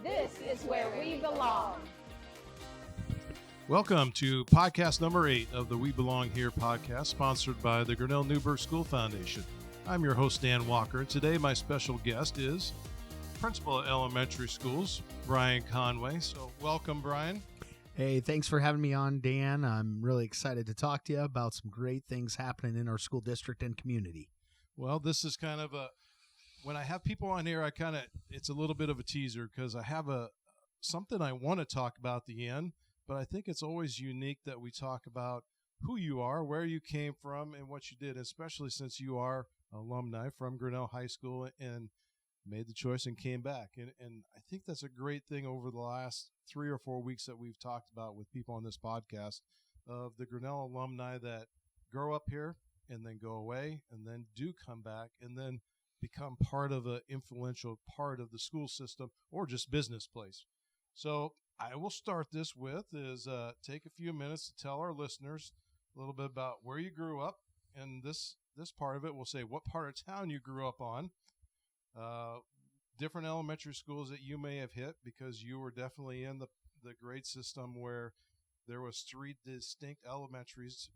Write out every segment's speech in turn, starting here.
This is where we belong. Welcome to podcast number 8 of the We Belong Here podcast, sponsored by the Grinnell Newburgh School Foundation. I'm your host, Dan Walker, and today my special guest is Principal at Elementary Schools, Brian Conway. So welcome, Brian. Hey, thanks for having me on, Dan. I'm really excited to talk to you about some great things happening in our school district and community. Well, this is kind of when I have people on here, it's a little bit of a teaser because I have something I want to talk about at the end, but I think it's always unique that we talk about who you are, where you came from, and what you did, especially since you are alumni from Grinnell High School and made the choice and came back. And I think that's a great thing over the last 3 or 4 weeks that we've talked about with people on this podcast of the Grinnell alumni that grow up here and then go away and then do come back and then become part of an influential part of the school system or just business place. So I will start this with is take a few minutes to tell our listeners a little bit about where you grew up, and this part of it will say what part of town you grew up on, different elementary schools that you may have hit because you were definitely in the grade system where there was 3 distinct elementaries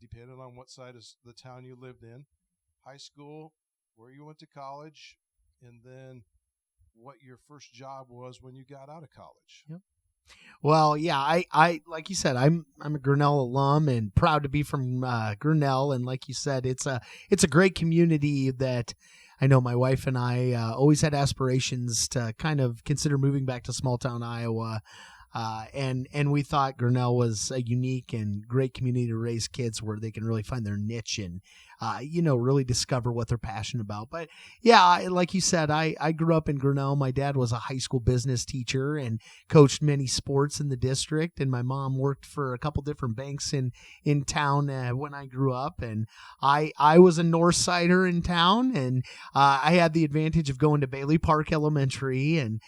depending on what side of the town you lived in, high school, where you went to college, and then what your first job was when you got out of college. Yep. Well, yeah, I like you said, I'm a Grinnell alum and proud to be from Grinnell. And like you said, it's a great community that I know my wife and I always had aspirations to kind of consider moving back to small town Iowa. And we thought Grinnell was a unique and great community to raise kids where they can really find their niche and, really discover what they're passionate about. But yeah, like you said, I grew up in Grinnell. My dad was a high school business teacher and coached many sports in the district. And my mom worked for a couple different banks in town when I grew up. And I was a North Sider in town, and I had the advantage of going to Bailey Park Elementary, and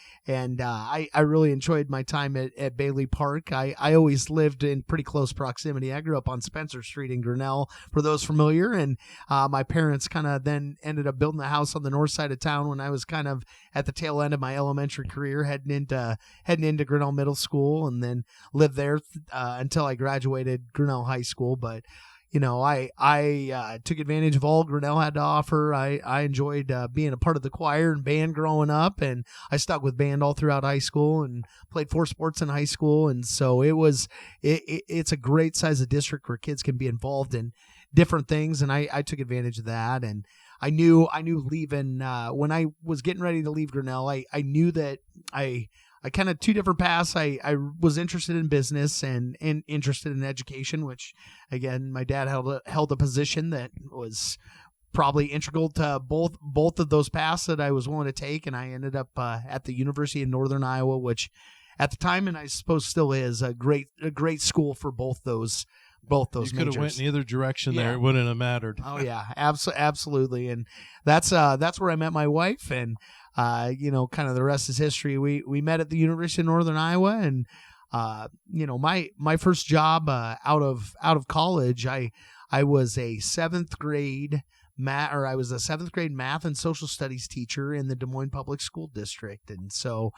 I really enjoyed my time at Bailey Park. I always lived in pretty close proximity. I grew up on Spencer Street in Grinnell, for those familiar, and my parents kind of then ended up building a house on the north side of town when I was kind of at the tail end of my elementary career, heading into Grinnell Middle School, and then lived there until I graduated Grinnell High School. But I took advantage of all Grinnell had to offer. I enjoyed being a part of the choir and band growing up, and I stuck with band all throughout high school and played 4 sports in high school. And so it's a great size of district where kids can be involved in different things, and I took advantage of that. And I knew leaving when I was getting ready to leave Grinnell, I knew that I kind of 2 different paths. I was interested in business and interested in education, which again, my dad held a position that was probably integral to both of those paths that I was willing to take. And I ended up at the University of Northern Iowa, which at the time, and I suppose still is, a great school for both those majors. You could have went in either direction there. It wouldn't have mattered. Oh yeah, absolutely. And that's where I met my wife, and kind of the rest is history. We met at the University of Northern Iowa, and my first job out of college, I was a 7th grade math and social studies teacher in the Des Moines Public School District. And so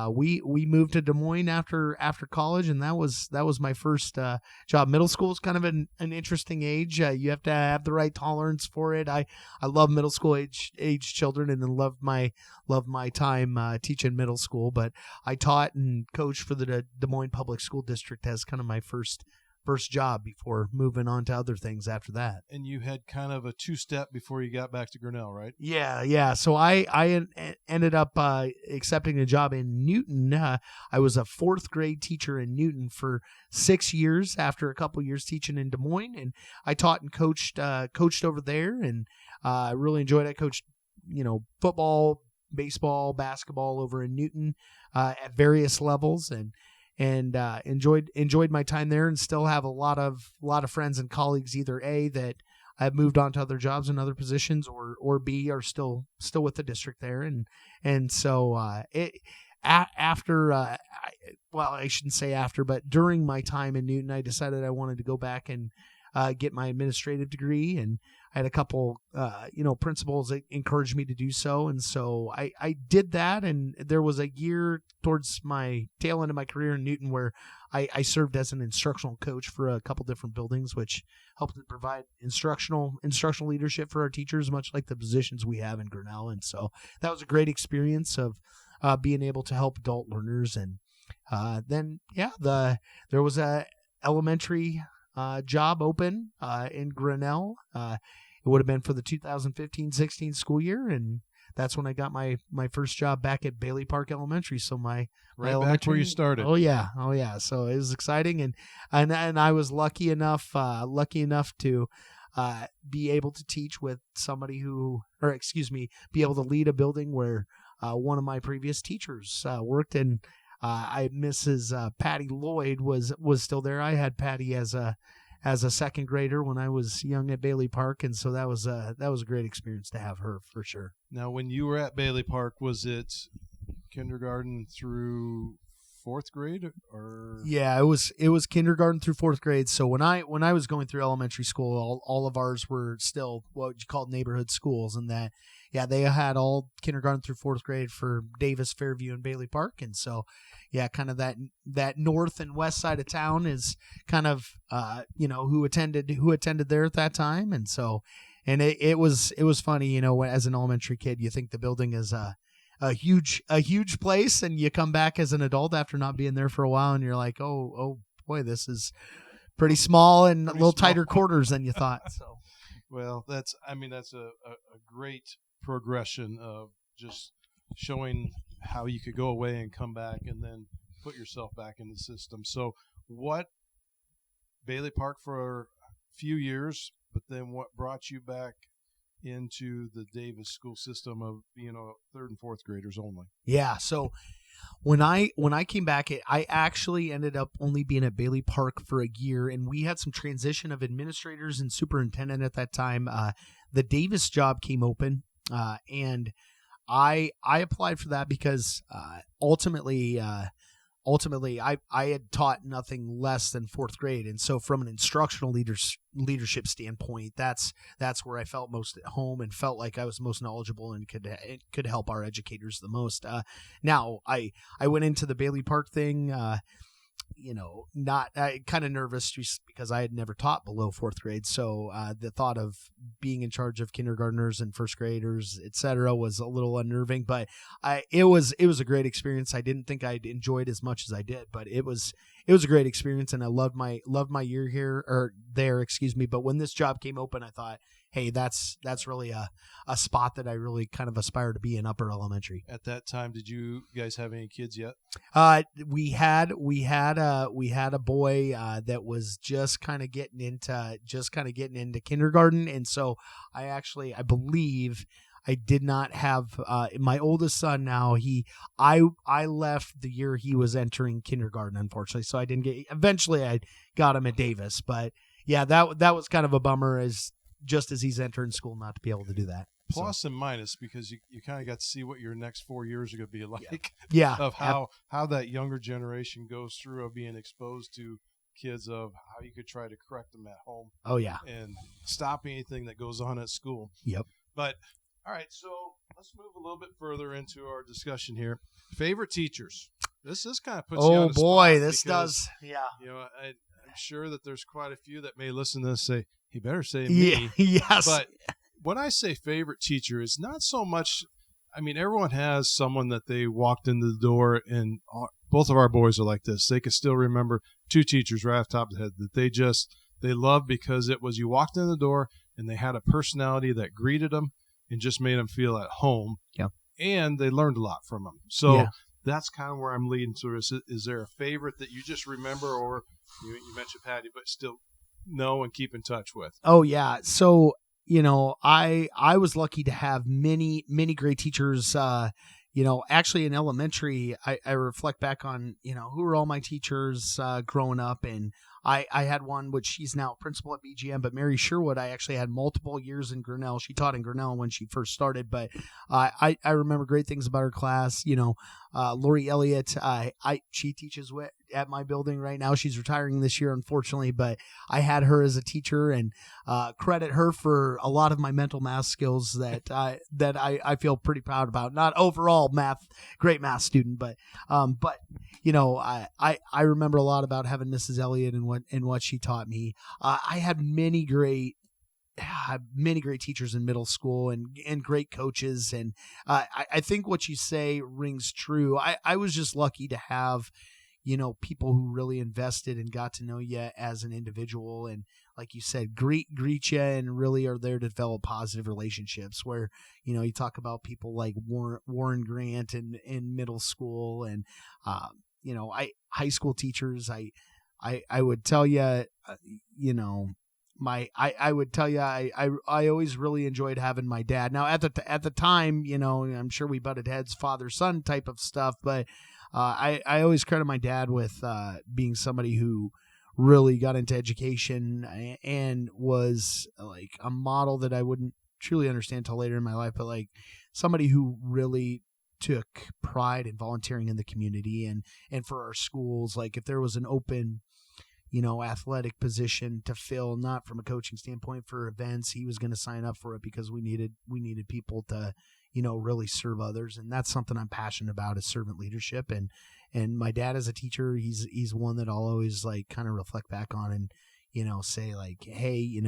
we moved to Des Moines after college, and that was my first job. Middle school is kind of an interesting age. You have to have the right tolerance for it. I love middle school age children, and then love my time teaching middle school. But I taught and coached for the Des Moines Public School District as kind of my first job before moving on to other things after that. And you had kind of a 2-step before you got back to Grinnell, right? Yeah. So I ended up accepting a job in Newton. I was a 4th grade teacher in Newton for 6 years after a couple years teaching in Des Moines, and I taught and coached over there, and I really enjoyed it. I coached, football, baseball, basketball over in Newton at various levels, and enjoyed my time there, and still have a lot of friends and colleagues, either A, that I've moved on to other jobs and other positions, or B, are still with the district there. And so I shouldn't say after, but during my time in Newton, I decided I wanted to go back and get my administrative degree, and had a couple, principals that encouraged me to do so. And so I did that. And there was a year towards my tail end of my career in Newton where I served as an instructional coach for a couple different buildings, which helped to provide instructional leadership for our teachers, much like the positions we have in Grinnell. And so that was a great experience of being able to help adult learners. And then there was a elementary job open in Grinnell. It would have been for the 2015-16 school year, and that's when I got my first job back at Bailey Park Elementary. So my back where you started. Oh yeah. So it was exciting, and I was lucky enough to be able to teach with somebody be able to lead a building where one of my previous teachers worked, and Mrs. Patty Lloyd was still there. I had Patty as a second grader when I was young at Bailey Park, and so that was a great experience to have her for sure. Now, when you were at Bailey Park, was it kindergarten through fourth grade, or? Yeah, it was kindergarten through fourth grade. So when I was going through elementary school, all of ours were still what you call neighborhood schools, and that they had all kindergarten through fourth grade for Davis, Fairview, and Bailey Park. And so kind of that north and west side of town is kind of who attended there at that time. And so it was funny, as an elementary kid, you think the building is a huge place, and you come back as an adult after not being there for a while, and you're like, oh boy, this is pretty small and a little tighter quarters than you thought. So, well, that's a great progression of just showing how you could go away and come back and then put yourself back in the system. So what, Bailey Park for a few years, but then what brought you back into the Davis school system of being third and fourth graders only? Yeah. So when I came back, I actually ended up only being at Bailey Park for a year, and we had some transition of administrators and superintendent at that time. The Davis job came open, and I applied for that because ultimately I had taught nothing less than fourth grade, and so from an instructional leadership standpoint, that's where I felt most at home and felt like I was most knowledgeable and could help our educators the most. Now I went into the Bailey Park thing, kind of nervous just because I had never taught below fourth grade. So the thought of being in charge of kindergartners and first graders, etc., was a little unnerving, but it was a great experience. I didn't think I'd enjoy it as much as I did, but it was a great experience, and I loved my year here or there, excuse me. But when this job came open, I thought, hey, that's really a spot that I really kind of aspire to be in upper elementary. At that time, did you guys have any kids yet? We had a boy that was just kind of getting into kindergarten, and so I believe I did not have my oldest son. Now I left the year he was entering kindergarten, unfortunately, so I didn't get. Eventually, I got him at Davis, but yeah, that was kind of a bummer as he's entering school not to be able to do that. Plus and minus, because you kind of got to see what your next 4 years are going to be like. Yeah. Of how that younger generation goes through of being exposed to kids, of how you could try to correct them at home. Oh yeah. And stop anything that goes on at school. Yep. But all right, so let's move a little bit further into our discussion here. Favorite teachers. This kind of puts you on the boy, spot this because, does. Yeah. I'm sure that there's quite a few that may listen to this and say, he better say me. Yes. But when I say favorite teacher, it's not so much, everyone has someone that they walked into the door, and both of our boys are like this. They can still remember two teachers right off the top of the head that they loved because it was, you walked in the door and they had a personality that greeted them and just made them feel at home. Yeah. And they learned a lot from them. So that's kind of where I'm leading to. Is there a favorite that you just remember, or you mentioned Patty, but still know and keep in touch with? Oh yeah. So, I was lucky to have many, many great teachers. Actually in elementary, I reflect back on, who were all my teachers growing up, and I had one, which she's now principal at BGM, but Mary Sherwood, I actually had multiple years in Grinnell. She taught in Grinnell when she first started, but I remember great things about her class. Lori Elliott, she teaches at my building right now. She's retiring this year, unfortunately, but I had her as a teacher, and credit her for a lot of my mental math skills that I feel pretty proud about. Not overall great math student, but I remember a lot about having Mrs. Elliott and what she taught me. I had many great teachers in middle school and great coaches. And I think what you say rings true. I was just lucky to have, people who really invested and got to know you as an individual. And like you said, greet you and really are there to develop positive relationships where, you talk about people like Warren Grant in middle school and, high school teachers. I would tell you, I would tell you, I always really enjoyed having my dad. Now at the time, I'm sure we butted heads, father-son type of stuff, but I always credit my dad with being somebody who really got into education and was like a model that I wouldn't truly understand till later in my life, but like somebody who really took pride in volunteering in the community and for our schools. Like if there was an open athletic position to fill, not from a coaching standpoint for events, he was going to sign up for it because we needed people to, really serve others. And that's something I'm passionate about is servant leadership. And my dad as a teacher, he's one that I'll always like kind of reflect back on and, say like, hey,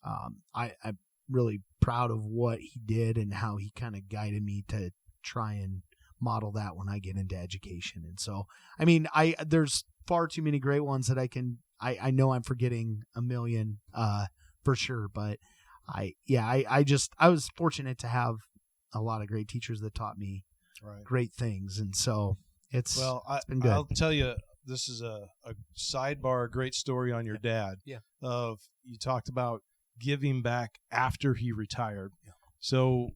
I'm really proud of what he did and how he kind of guided me to try and model that when I get into education. And so, I mean, there's far too many great ones that I know I'm forgetting a million for sure, but I was fortunate to have a lot of great teachers that taught me great things. And so it's been good. I'll tell you, this is a sidebar, a great story on your dad. Yeah. You talked about giving back after he retired. Yeah. So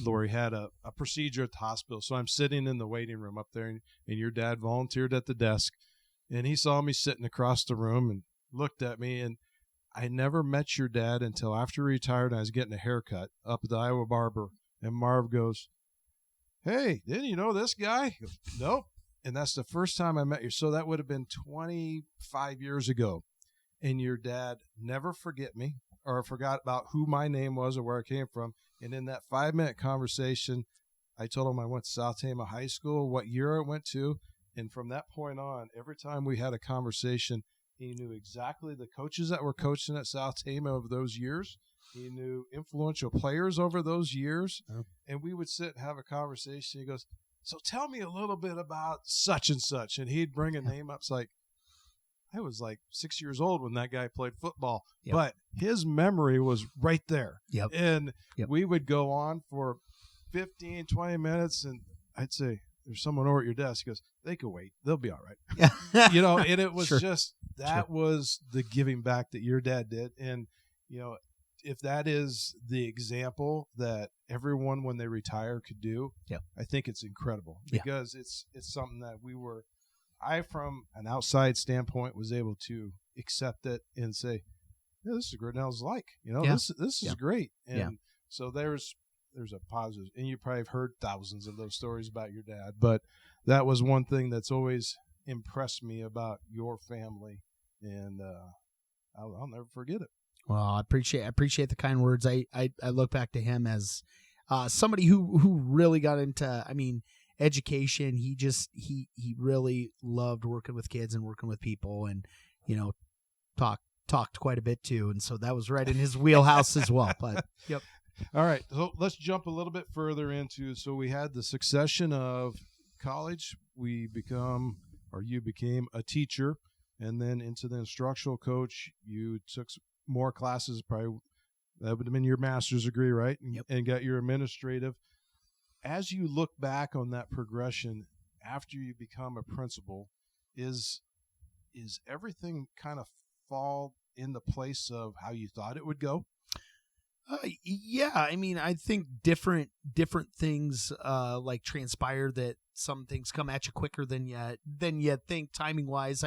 Lori had a procedure at the hospital. So I'm sitting in the waiting room up there, and your dad volunteered at the desk, and he saw me sitting across the room and looked at me. And I never met your dad until after he retired, and I was getting a haircut up at the Iowa Barber. And Marv goes, "Hey, didn't you know this guy?" He goes, "Nope." And that's the first time I met you. So that would have been 25 years ago. And your dad never forgot about who my name was or where I came from. And in that 5-minute conversation, I told him I went to South Tama High School, what year I went to. And from that point on, every time we had a conversation, he knew exactly the coaches that were coaching at South Tama over those years. He knew influential players over those years. Oh. And we would sit and have a conversation. He goes, "So tell me a little bit about such and such." And he'd bring a name up. It's like, I was like 6 years old when that guy played football, but his memory was right there. Yep. And we would go on for 15, 20 minutes, and I'd say, "There's someone over at your desk." He goes, "They can wait. They'll be all right." And it was just that was the giving back that your dad did. And, if that is the example that everyone when they retire could do, I think it's incredible because it's something that I, from an outside standpoint, was able to accept it and say, "Yeah, this is what Grinnell's like. This is great." And so there's a positive, and you probably have heard thousands of those stories about your dad, but that was one thing that's always impressed me about your family, and I'll never forget it. Well, I appreciate the kind words. I look back to him as somebody who really got into, education. He really loved working with kids and working with people, and talked quite a bit too. And so that was right in his wheelhouse as well. But All right, so let's jump a little bit further into. So we had the succession of college. You became a teacher, and then into the instructional coach. You took more classes. Probably that would have been your master's degree, right? And got your administrative. As you look back on that progression after you become a principal, is everything kind of fall in the place of how you thought it would go? I think different things like transpire, that some things come at you quicker than you think timing wise.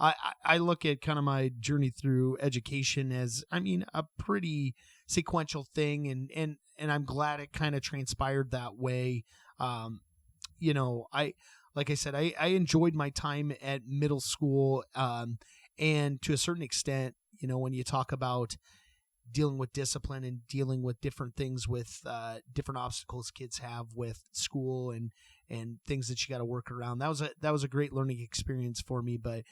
I look at kind of my journey through education as a pretty sequential thing, and I'm glad it kind of transpired that way. like I said, I enjoyed my time at middle school, and to a certain extent, when you talk about dealing with discipline and dealing with different things with different obstacles kids have with school and things that you got to work around. That was a great learning experience for me. But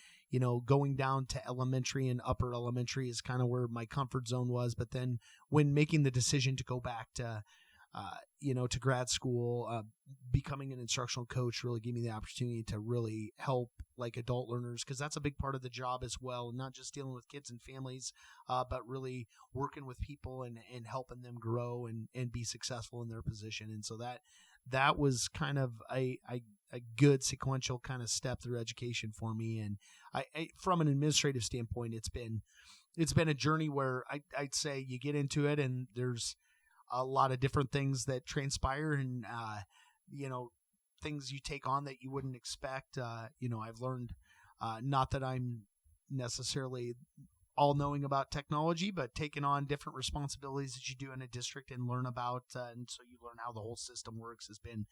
going down to elementary and upper elementary is kind of where my comfort zone was. But then when making the decision to go back to to grad school, becoming an instructional coach really gave me the opportunity to really help like adult learners, because that's a big part of the job as well. Not just dealing with kids and families, but really working with people and helping them grow and be successful in their position. And so that was kind of a good sequential kind of step through education for me. And I from an administrative standpoint, it's been a journey where I'd say you get into it and there's a lot of different things that transpire and, things you take on that you wouldn't expect. I've learned, not that I'm necessarily all knowing about technology, but taking on different responsibilities that you do in a district and learn about. And so you learn how the whole system works has been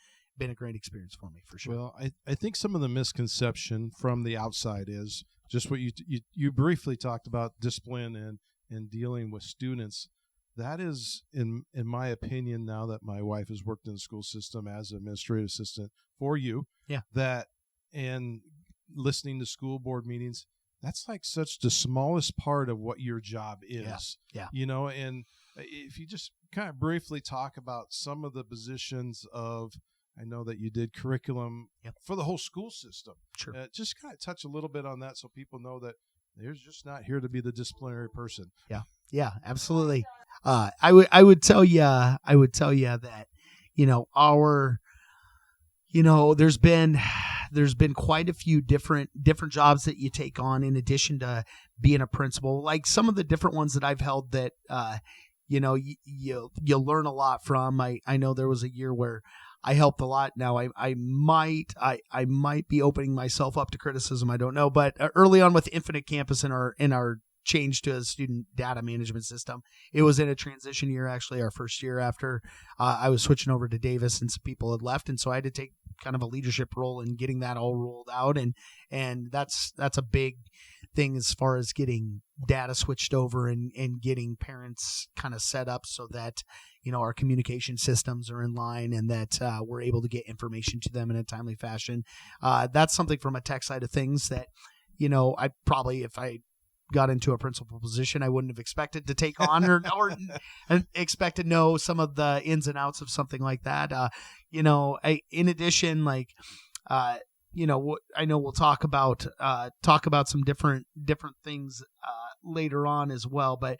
a great experience for me, for sure. Well, I think some of the misconception from the outside is just what you briefly talked about, discipline and dealing with students. That is, in my opinion, now that my wife has worked in the school system as an administrative assistant for you, that and listening to school board meetings, that's like such the smallest part of what your job is. Yeah. And if you just kind of briefly talk about some of the positions of, I know that you did curriculum for the whole school system. Sure. Just kind of touch a little bit on that so people know that they're just not here to be the disciplinary person. Yeah, absolutely. I would tell you that, there's been quite a few different jobs that you take on in addition to being a principal. Like some of the different ones that I've held that, you'll learn a lot from. I know there was a year where I helped a lot. Now I might be opening myself up to criticism. I don't know, but early on with Infinite Campus in our change to a student data management system, it was in a transition year, actually our first year after I was switching over to Davis and some people had left, and so I had to take kind of a leadership role in getting that all rolled out, and that's a big thing as far as getting data switched over and getting parents kind of set up so that our communication systems are in line and that we're able to get information to them in a timely fashion. That's something from a tech side of things that I probably, if I got into a principal position, I wouldn't have expected to take on or expect to know some of the ins and outs of something like that. In addition, I know we'll talk about some different things later on as well, but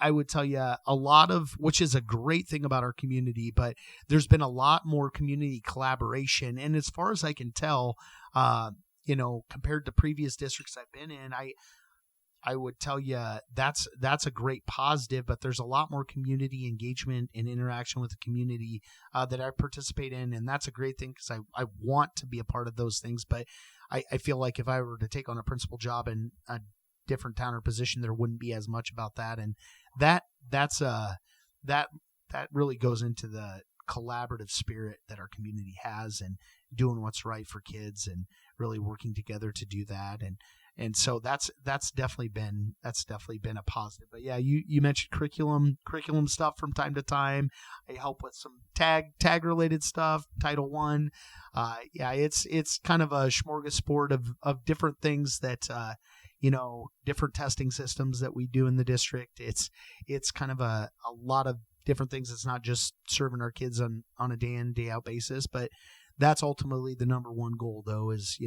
I would tell you a lot of, which is a great thing about our community, but there's been a lot more community collaboration. And as far as I can tell, compared to previous districts I've been in, I would tell you that's a great positive, but there's a lot more community engagement and interaction with the community that I participate in, and that's a great thing because I want to be a part of those things. But I feel like if I were to take on a principal job in a different town or position, there wouldn't be as much about that, and that really goes into the collaborative spirit that our community has and doing what's right for kids and really working together to do that. And so that's definitely been a positive. But yeah, you mentioned curriculum stuff from time to time. I help with some tag related stuff, Title I. It's kind of a smorgasbord of different things that different testing systems that we do in the district. It's kind of a lot of different things. It's not just serving our kids on a day in, day out basis, but that's ultimately the number one goal though, is,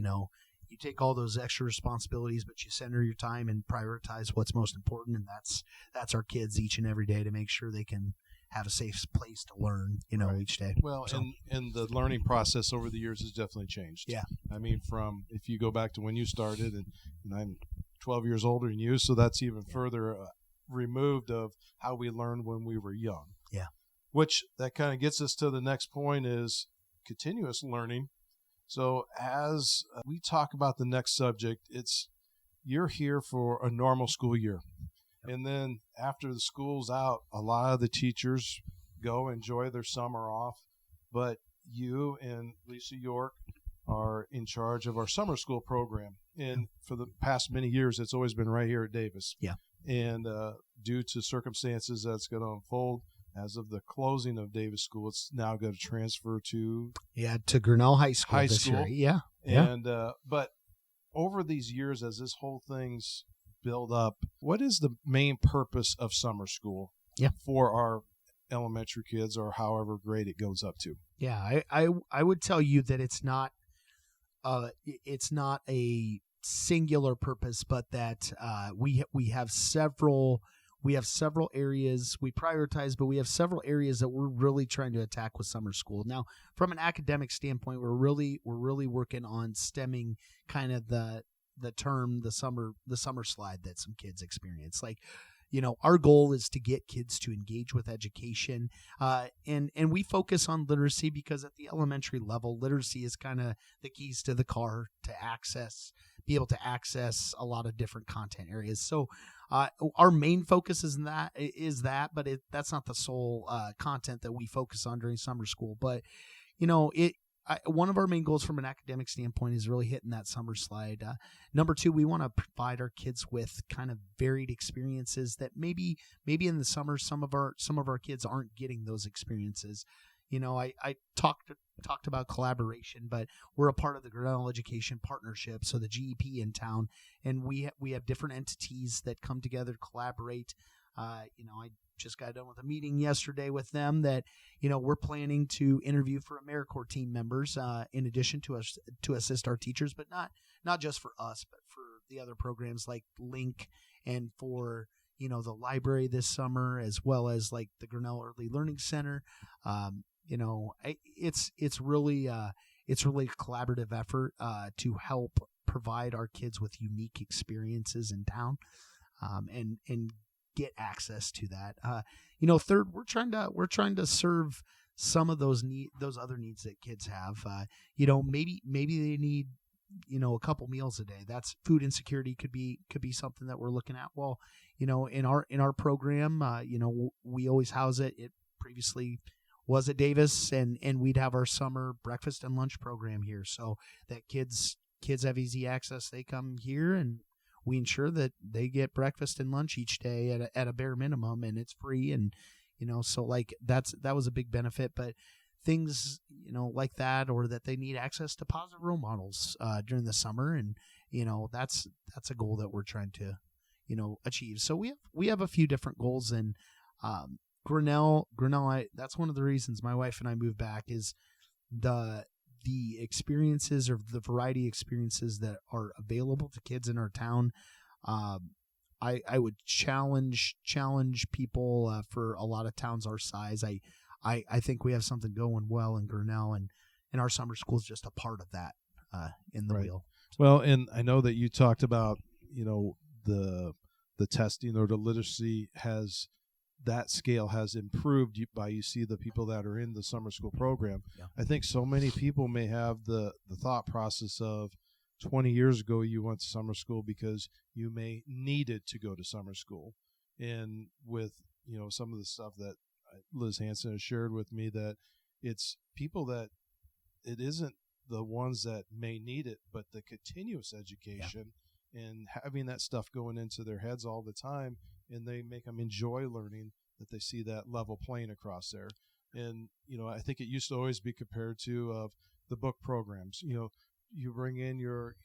you take all those extra responsibilities, but you center your time and prioritize what's most important. And that's our kids each and every day, to make sure they can have a safe place to learn, Right. each day. Well, so. and the learning process over the years has definitely changed. Yeah. I mean, if you go back to when you started, and I'm 12 years older than you, so that's even further removed of how we learned when we were young. Yeah. Which that kind of gets us to the next point, is continuous learning. So as we talk about the next subject, you're here for a normal school year. Yep. And then after the school's out, a lot of the teachers go enjoy their summer off. But you and Lisa York are in charge of our summer school program. And for the past many years, it's always been right here at Davis. Yeah. And due to circumstances that's going to unfold, as of the closing of Davis School, it's now going to transfer to to Grinnell High School High this School. year. Yeah. And but over these years, as this whole thing's build up, what is the main purpose of summer school for our elementary kids, or however grade it goes up to? Yeah, I would tell you that it's not a singular purpose, but that we have several areas we prioritize, but we have several areas that we're really trying to attack with summer school. Now, from an academic standpoint, we're really working on stemming kind of the summer slide that some kids experience. Like, our goal is to get kids to engage with education, and we focus on literacy because at the elementary level, literacy is kind of the keys to the car to be able to access a lot of different content areas. So our main focus is that, but that's not the sole content that we focus on during summer school. But one of our main goals from an academic standpoint is really hitting that summer slide. Number two, we want to provide our kids with kind of varied experiences that maybe in the summer some of our kids aren't getting those experiences. I talked about collaboration, but we're a part of the Grinnell Education Partnership, so the GEP in town, and we have different entities that come together to collaborate. I just got done with a meeting yesterday with them that, we're planning to interview for AmeriCorps team members in addition to us to assist our teachers, but not just for us, but for the other programs like Link and for, the library this summer, as well as like the Grinnell Early Learning Center. It's really a collaborative effort to help provide our kids with unique experiences in town, and get access to that. Third, we're trying to serve some of those other needs that kids have. Maybe they need a couple meals a day. That's food insecurity could be something that we're looking at. Well, in our program, we always house it. It previously was at Davis, and we'd have our summer breakfast and lunch program here, so that kids have easy access. They come here, and we ensure that they get breakfast and lunch each day at a bare minimum, and it's free. And so like that was a big benefit. But things like that, or that they need access to positive role models during the summer, and that's a goal that we're trying to achieve. So we have a few different goals, and Grinnell, that's one of the reasons my wife and I moved back, is the experiences, or the variety of experiences that are available to kids in our town. I would challenge people for a lot of towns our size. I think we have something going well in Grinnell, and our summer school is just a part of that in the wheel. Well, and I know that you talked about the testing, or the literacy that scale has improved by you see the people that are in the summer school program. Yeah. I think so many people may have the thought process of 20 years ago you went to summer school because you may needed to go to summer school. And with some of the stuff that Liz Hanson has shared with me, that it's people that it isn't the ones that may need it, but the continuous education and having that stuff going into their heads all the time, and they make them enjoy learning, that they see that level playing across there. And, I think it used to always be compared to of the book programs. You bring in your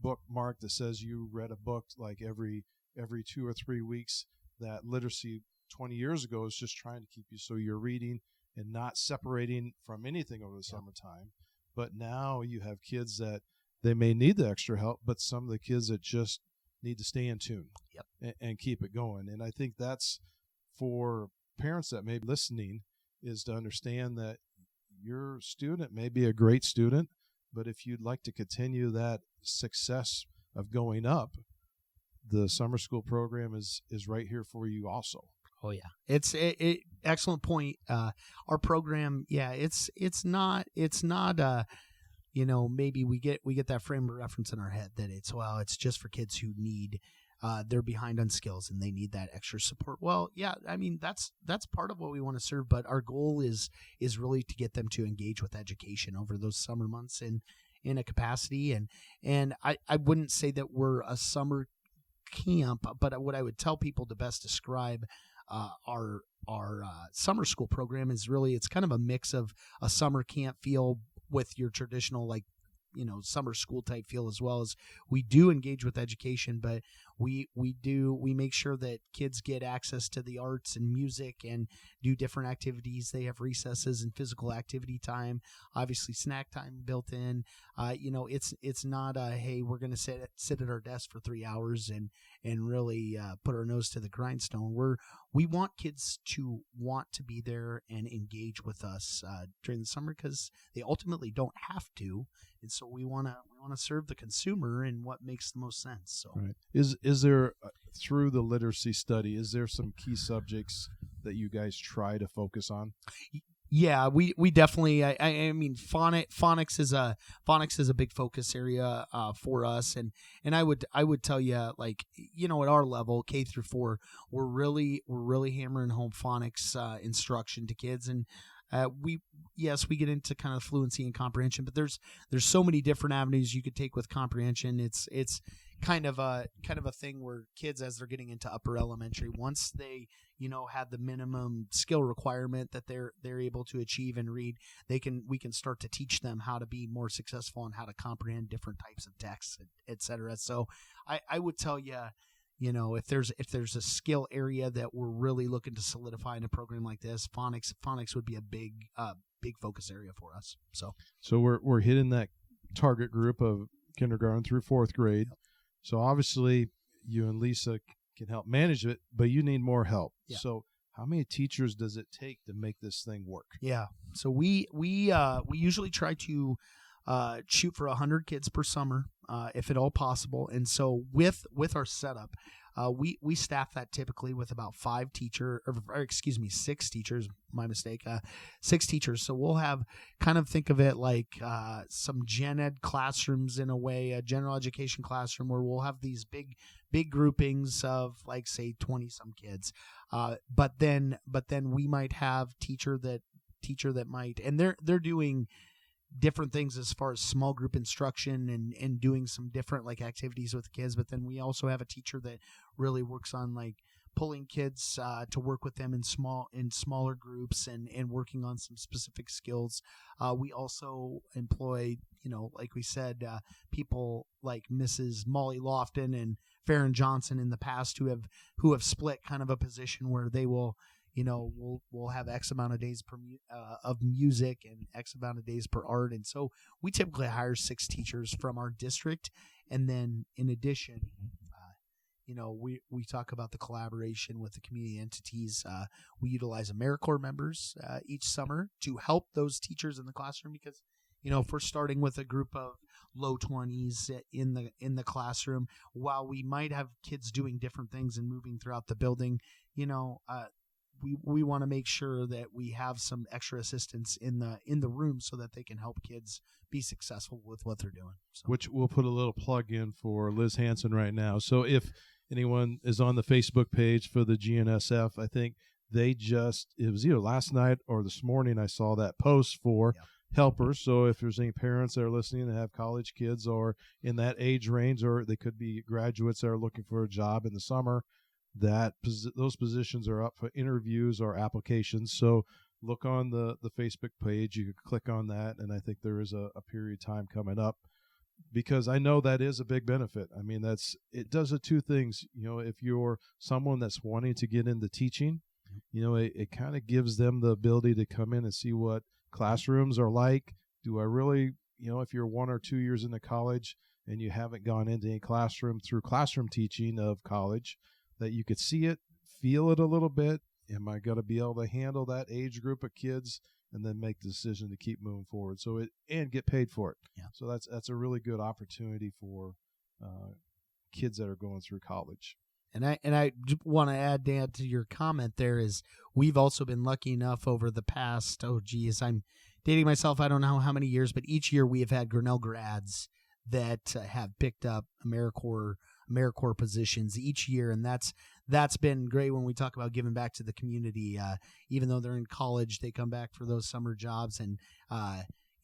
bookmark that says you read a book like every 2 or 3 weeks. That literacy 20 years ago is just trying to keep you so you're reading and not separating from anything over the summertime. But now you have kids that they may need the extra help, but some of the kids that just need to stay in tune and keep it going. And I think that's for parents that may be listening, is to understand that your student may be a great student, but if you'd like to continue that success of going up, the summer school program is right here for you also. Oh yeah, it's excellent point. Our program, it's not maybe we get that frame of reference in our head that it's just for kids who need they're behind on skills and they need that extra support. Well, yeah, I mean that's part of what we want to serve, but our goal is really to get them to engage with education over those summer months, and in a capacity. And I wouldn't say that we're a summer camp, but what I would tell people to best describe our summer school program is really, it's kind of a mix of a summer camp feel with your traditional, like, summer school type feel, as well as we do engage with education, but we make sure that kids get access to the arts and music and do different activities. They have recesses and physical activity time, obviously snack time built in. It's not a, hey, we're going to sit at our desk for 3 hours and really put our nose to the grindstone. We want kids to want to be there and engage with us during the summer, because they ultimately don't have to, and so we want to serve the consumer in what makes the most sense. So, right. Is there, through the literacy study, is there some key subjects that you guys try to focus on? Yeah, we definitely. I mean, phonics is a big focus area for us, and I would tell you, like, at our level, K through 4, we're really hammering home phonics instruction to kids, and we get into kind of fluency and comprehension, but there's so many different avenues you could take with comprehension. It's kind of a thing where kids, as they're getting into upper elementary, once they have the minimum skill requirement that they're able to achieve and read, we can start to teach them how to be more successful and how to comprehend different types of texts, etc. So I would tell you, if there's a skill area that we're really looking to solidify in a program like this, phonics would be a big focus area for us. So we're hitting that target group of kindergarten through 4th grade. Yep. So obviously you and Lisa can help manage it, but you need more help. Yeah. So how many teachers does it take to make this thing work? Yeah. So we usually try to shoot for 100 kids per summer, if at all possible. And so with our setup, we staff that typically with about 6 teachers, my mistake, 6 teachers. So we'll have, kind of think of it like some gen ed classrooms in a way, a general education classroom, where we'll have these big groupings of, like, say 20 some kids. But then we might have teacher that might, and they're doing different things as far as small group instruction and doing some different, like, activities with the kids. But then we also have a teacher that really works on, like, pulling kids to work with them in smaller groups and working on some specific skills. We also employ, like we said, people like Mrs. Molly Lofton and Farron Johnson in the past who have split kind of a position where they will, we'll have X amount of days of music and X amount of days per art. And so we typically hire 6 teachers from our district. And then in addition, we talk about the collaboration with the community entities. We utilize AmeriCorps members each summer to help those teachers in the classroom, because, if we're starting with a group of low 20s in the classroom, while we might have kids doing different things and moving throughout the building, we want to make sure that we have some extra assistance in the room so that they can help kids be successful with what they're doing. So. Which we'll put a little plug in for Liz Hanson right now. So if anyone is on the Facebook page for the GNSF, I think it was either last night or this morning, I saw that post for helpers. So if there's any parents that are listening that have college kids or in that age range, or they could be graduates that are looking for a job in the summer, those positions are up for interviews or applications. So look on the Facebook page. You can click on that, and I think there is a period of time coming up, because I know that is a big benefit. I mean, it does 2 things. If you're someone that's wanting to get into teaching, it kind of gives them the ability to come in and see what classrooms are like. Do I really, if you're 1 or 2 years into college and you haven't gone into any classroom through classroom teaching of college, that you could see it, feel it a little bit. Am I going to be able to handle that age group of kids, and then make the decision to keep moving forward? And get paid for it. Yeah. So that's a really good opportunity for kids that are going through college. And I want to add, Dan, to your comment there, is we've also been lucky enough over the past, I'm dating myself, I don't know how many years, but each year we have had Grinnell grads that have picked up AmeriCorps positions each year, and that's been great when we talk about giving back to the community. Even though they're in college, they come back for those summer jobs, and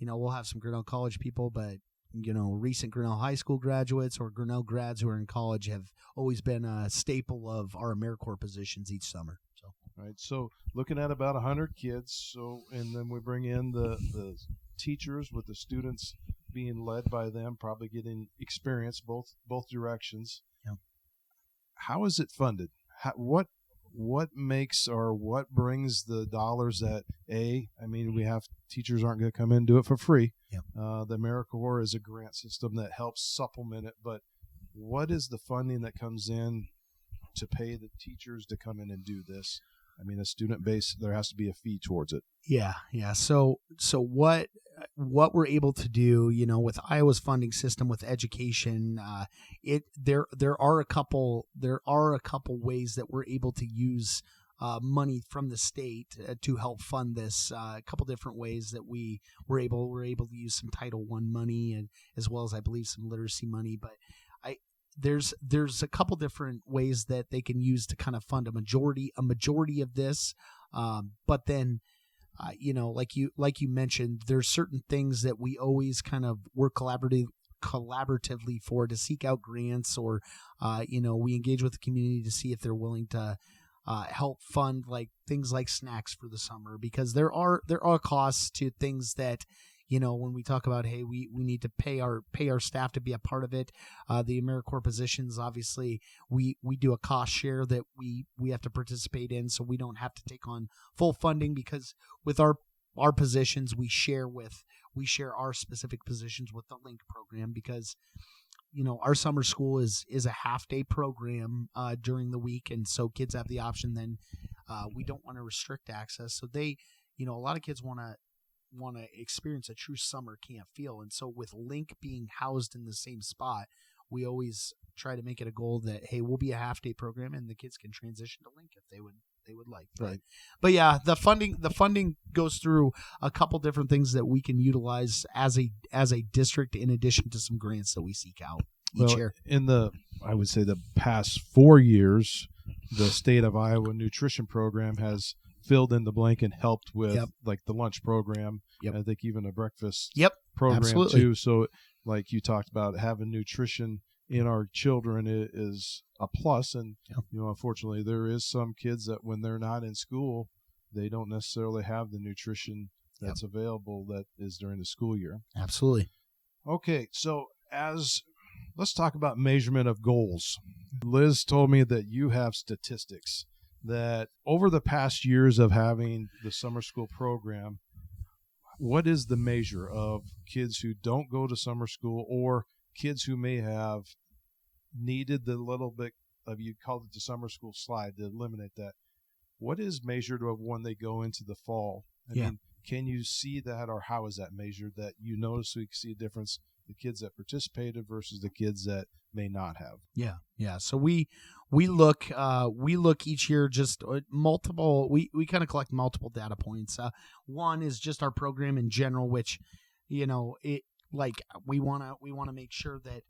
we'll have some Grinnell College people, but recent Grinnell High School graduates or Grinnell grads who are in college have always been a staple of our AmeriCorps positions each summer. So. Right. So looking at about 100 kids. So, and then we bring in the teachers with the students being led by them, probably getting experience both directions. Yeah. How is it funded? What makes or what brings the dollars that we have teachers aren't going to come in and do it for free. Yeah. The AmeriCorps is a grant system that helps supplement it, but what is the funding that comes in to pay the teachers to come in and do this? I mean, a student base, there has to be a fee towards it. Yeah. So what we're able to do, with Iowa's funding system with education, there are a couple ways that we're able to use money from the state to help fund this. A couple different ways that we're able to use some Title I money, and as well as I believe some literacy money, but there's a couple different ways that they can use to kind of fund a majority of this. But then, like you mentioned, there's certain things that we always kind of work collaboratively for to seek out grants, or, we engage with the community to see if they're willing to help fund like things like snacks for the summer, because there are costs to things that, when we talk about, hey, we need to pay our staff to be a part of it. The AmeriCorps positions, obviously, we do a cost share that we have to participate in, so we don't have to take on full funding, because with our positions, we share our specific positions with the Link program, because our summer school is a half-day program during the week, and so kids have the option. Then we don't want to restrict access, so they, a lot of kids want to experience a true summer camp feel. And so with Link being housed in the same spot, we always try to make it a goal that, hey, we'll be a half-day program and the kids can transition to Link if they would like. Right. But yeah, the funding goes through a couple different things that we can utilize as a district, in addition to some grants that we seek out each year. In I would say the past 4 years, the state of Iowa nutrition program has filled in the blank and helped with like the lunch program. Yep. I think even a breakfast program absolutely. Too. So like you talked about, having nutrition in our children is a plus. And, unfortunately there is some kids that when they're not in school, they don't necessarily have the nutrition that's available that is during the school year. Absolutely. Okay. So let's talk about measurement of goals. Liz told me that you have statistics that over the past years of having the summer school program, what is the measure of kids who don't go to summer school, or kids who may have needed the little bit of, you called it the summer school slide, to eliminate that? What is measured of when they go into the fall? I mean, can you see that, or how is that measured, that you notice we see a difference, the kids that participated versus the kids that may not have? Yeah. So we look each year, just multiple. We kind of collect multiple data points. One is just our program in general, which, we want to make sure that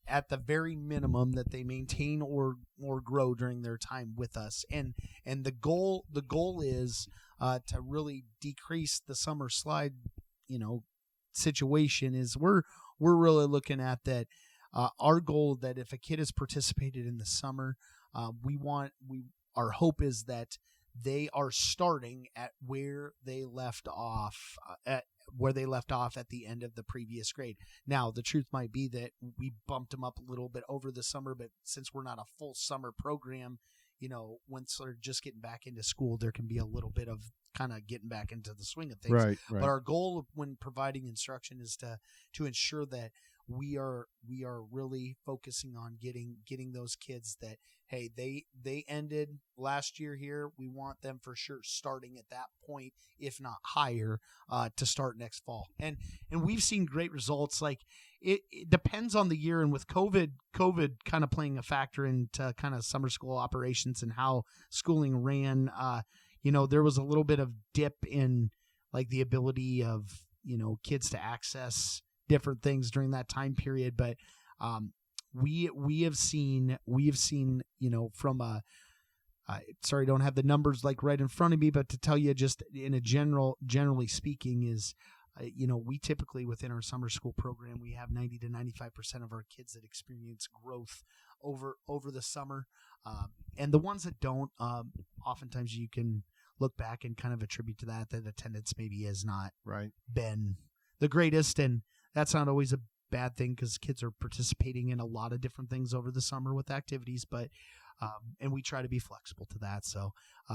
at the very minimum that they maintain or grow during their time with us, and the goal is to really decrease the summer slide situation. Is we're really looking at that. Our goal that if a kid has participated in the summer, our hope is that they are starting at where they left off at the end of the previous grade. Now, the truth might be that we bumped them up a little bit over the summer, but since we're not a full summer program, once they're just getting back into school, there can be a little bit of kind of getting back into the swing of things. Right. But our goal when providing instruction is to ensure that we are really focusing on getting those kids that, hey, they ended last year here. We want them for sure starting at that point, if not higher, to start next fall. And we've seen great results. Like it depends on the year, and with COVID kind of playing a factor into kind of summer school operations and how schooling ran, there was a little bit of dip in like the ability of, kids to access different things during that time period. But we have seen, from sorry, I don't have the numbers like right in front of me, but to tell you just in a generally speaking is we typically within our summer school program, we have 90 to 95% of our kids that experience growth over the summer. And the ones that don't, oftentimes you can look back and kind of attribute to that attendance maybe has not been the greatest. And that's not always a bad thing because kids are participating in a lot of different things over the summer with activities, but and we try to be flexible to that. So,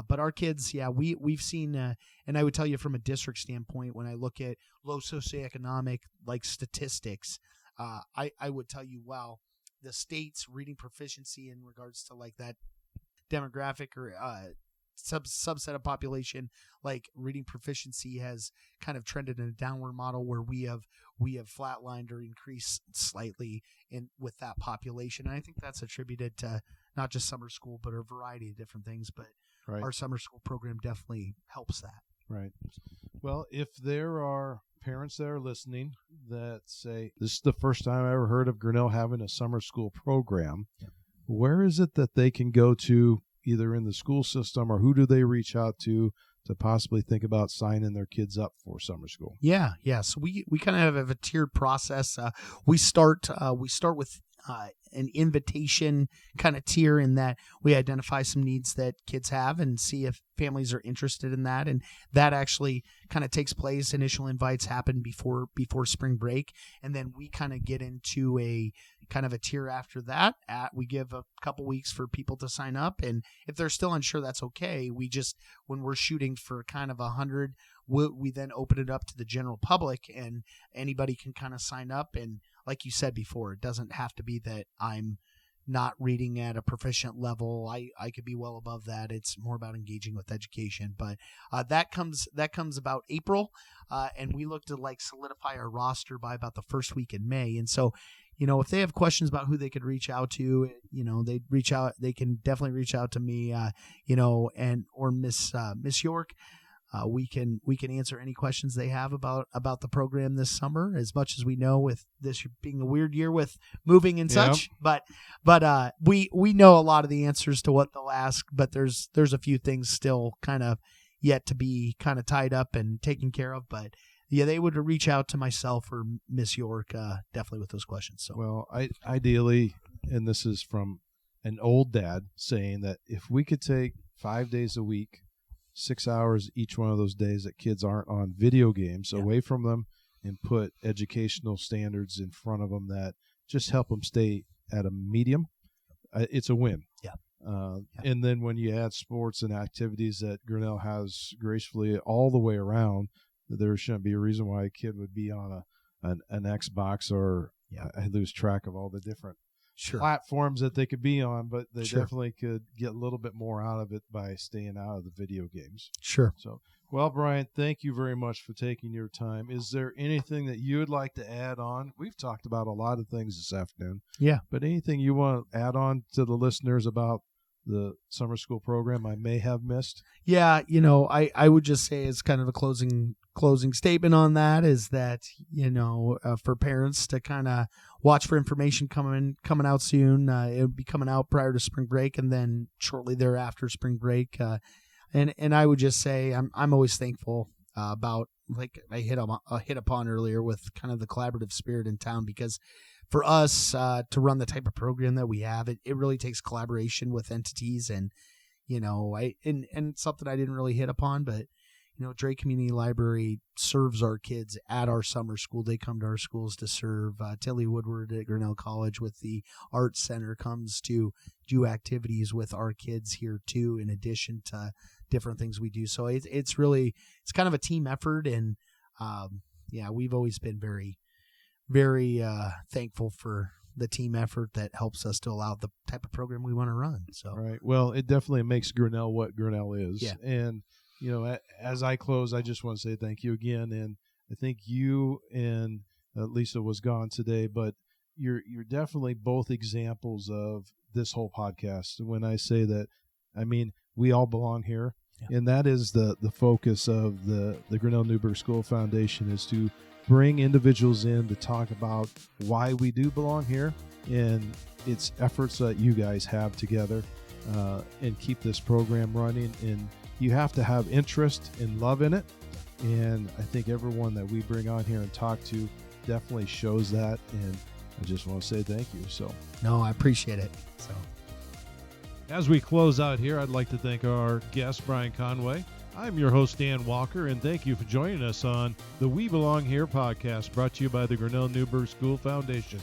but our kids, we've seen, and I would tell you from a district standpoint, when I look at low socioeconomic like statistics, I would tell you, wow, the state's reading proficiency in regards to like that demographic or subset of population, like reading proficiency has kind of trended in a downward model where we have flatlined or increased slightly with that population. And I think that's attributed to not just summer school, but a variety of different things. But our summer school program definitely helps that. Right. Well, if there are parents that are listening that say, this is the first time I ever heard of Grinnell having a summer school program, where is it that they can go to either in the school system, or who do they reach out to possibly think about signing their kids up for summer school? Yeah. So we kind of have a tiered process. We start with an invitation kind of tier in that we identify some needs that kids have and see if families are interested in that. And that actually kind of takes place. Initial invites happen before spring break. And then we kind of get into a kind of a tier after that. We give a couple weeks for people to sign up. And if they're still unsure, that's okay. When we're shooting for kind of 100, we then open it up to the general public and anybody can kind of sign up. And like you said before, it doesn't have to be that I'm not reading at a proficient level. I could be well above that. It's more about engaging with education. But that comes about April, and we look to like solidify our roster by about the first week in May. And so, if they have questions about who they could reach out to, they'd reach out. They can definitely reach out to me, or Miss York. We can answer any questions they have about the program this summer, as much as we know with this being a weird year with moving and such. But we know a lot of the answers to what they'll ask, but there's a few things still kind of yet to be kind of tied up and taken care of. But yeah, they would reach out to myself or Miss York definitely with those questions. So well, ideally, and this is from an old dad saying that if we could take 5 days a week, 6 hours each one of those days that kids aren't on video games away from them and put educational standards in front of them that just help them stay at a medium, it's a win. And then when you add sports and activities that Grinnell has gracefully all the way around, there shouldn't be a reason why a kid would be on an Xbox or I lose track of all the different platforms that they could be on, but they definitely could get a little bit more out of it by staying out of the video games. Sure. So, well, Brian, thank you very much for taking your time. Is there anything that you would like to add on? We've talked about a lot of things this afternoon. Yeah. But anything you want to add on to the listeners about the summer school program I may have missed? Yeah, I would just say as kind of a closing statement on that is that, for parents to kind of watch for information coming out soon. It'll be coming out prior to spring break and then shortly thereafter spring break. And I would just say I'm always thankful about, like I hit upon earlier, with kind of the collaborative spirit in town, because for us to run the type of program that we have, it really takes collaboration with entities. And, and something I didn't really hit upon, but Drake Community Library serves our kids at our summer school. They come to our schools to serve. Tilly Woodward at Grinnell College with the Arts Center comes to do activities with our kids here too, in addition to different things we do. So it's kind of a team effort. And we've always been very, very thankful for the team effort that helps us to allow the type of program we want to run. So right. Well, it definitely makes Grinnell what Grinnell is. Yeah. And as I close, I just want to say thank you again. And I think you and Lisa was gone today, but you're definitely both examples of this whole podcast. When I say that, I mean, we all belong here. Yeah. And that is the focus of the Grinnell Newberg School Foundation, is to bring individuals in to talk about why we do belong here and its efforts that you guys have together and keep this program running. And you have to have interest and love in it. And I think everyone that we bring on here and talk to definitely shows that. And I just want to say thank you. So, No, I appreciate it. So, as we close out here, I'd like to thank our guest, Brian Conway. I'm your host, Dan Walker, and thank you for joining us on the We Belong Here podcast, brought to you by the Grinnell Newberg School Foundation.